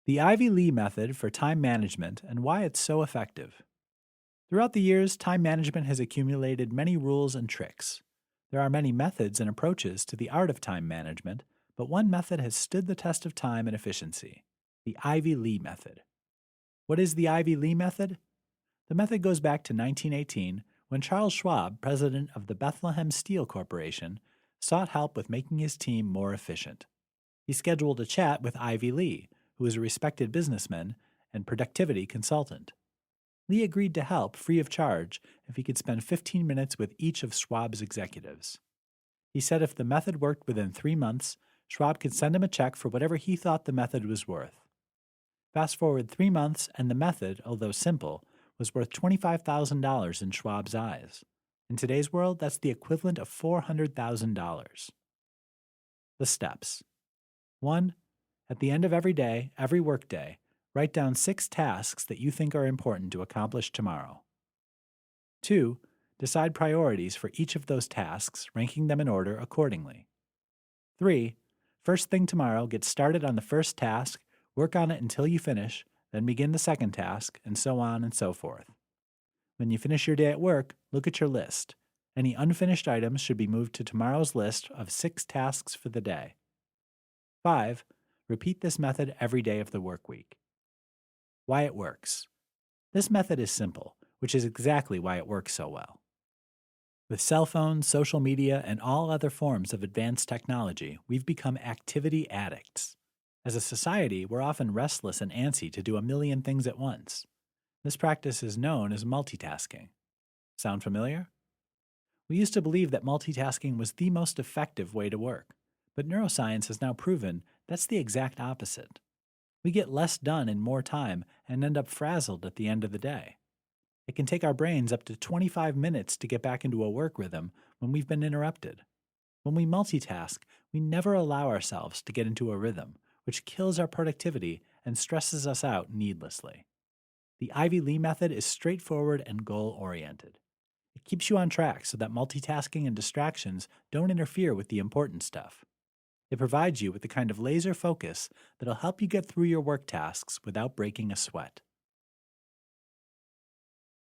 The Ivy Lee method for time management and why it's so effective. Throughout the years, time management has accumulated many rules and tricks. There are many methods and approaches to the art of time management, but one method has stood the test of time and efficiency: the Ivy Lee method. What is the Ivy Lee method? The method goes back to 1918 when Charles Schwab, president of the Bethlehem Steel Corporation, sought help with making his team more efficient. He scheduled a chat with Ivy Lee, who is a respected businessman and productivity consultant. Lee agreed to help free of charge if he could spend 15 minutes with each of Schwab's executives. He said if the method worked within 3 months, Schwab could send him a check for whatever he thought the method was worth. Fast forward 3 months, and the method, although simple, was worth $25,000 in Schwab's eyes. In today's world, that's the equivalent of $400,000. The steps. 1. At the end of every day, every workday, write down 6 tasks that you think are important to accomplish tomorrow. 2. Decide priorities for each of those tasks, ranking them in order accordingly. 3. First thing tomorrow, get started on the first task, work on it until you finish, then begin the second task, and so on and so forth. When you finish your day at work, look at your list. Any unfinished items should be moved to tomorrow's list of 6 tasks for the day. 5. Repeat this method every day of the work week. Why it works. This method is simple, which is exactly why it works so well. With cell phones, social media, and all other forms of advanced technology, we've become activity addicts. As a society, we're often restless and antsy to do a million things at once. This practice is known as multitasking. Sound familiar? We used to believe that multitasking was the most effective way to work, but neuroscience has now proven that's the exact opposite. We get less done in more time and end up frazzled at the end of the day. It can take our brains up to 25 minutes to get back into a work rhythm when we've been interrupted. When we multitask, we never allow ourselves to get into a rhythm, which kills our productivity and stresses us out needlessly. The Ivy Lee method is straightforward and goal-oriented. It keeps you on track so that multitasking and distractions don't interfere with the important stuff. It provides you with the kind of laser focus that'll help you get through your work tasks without breaking a sweat.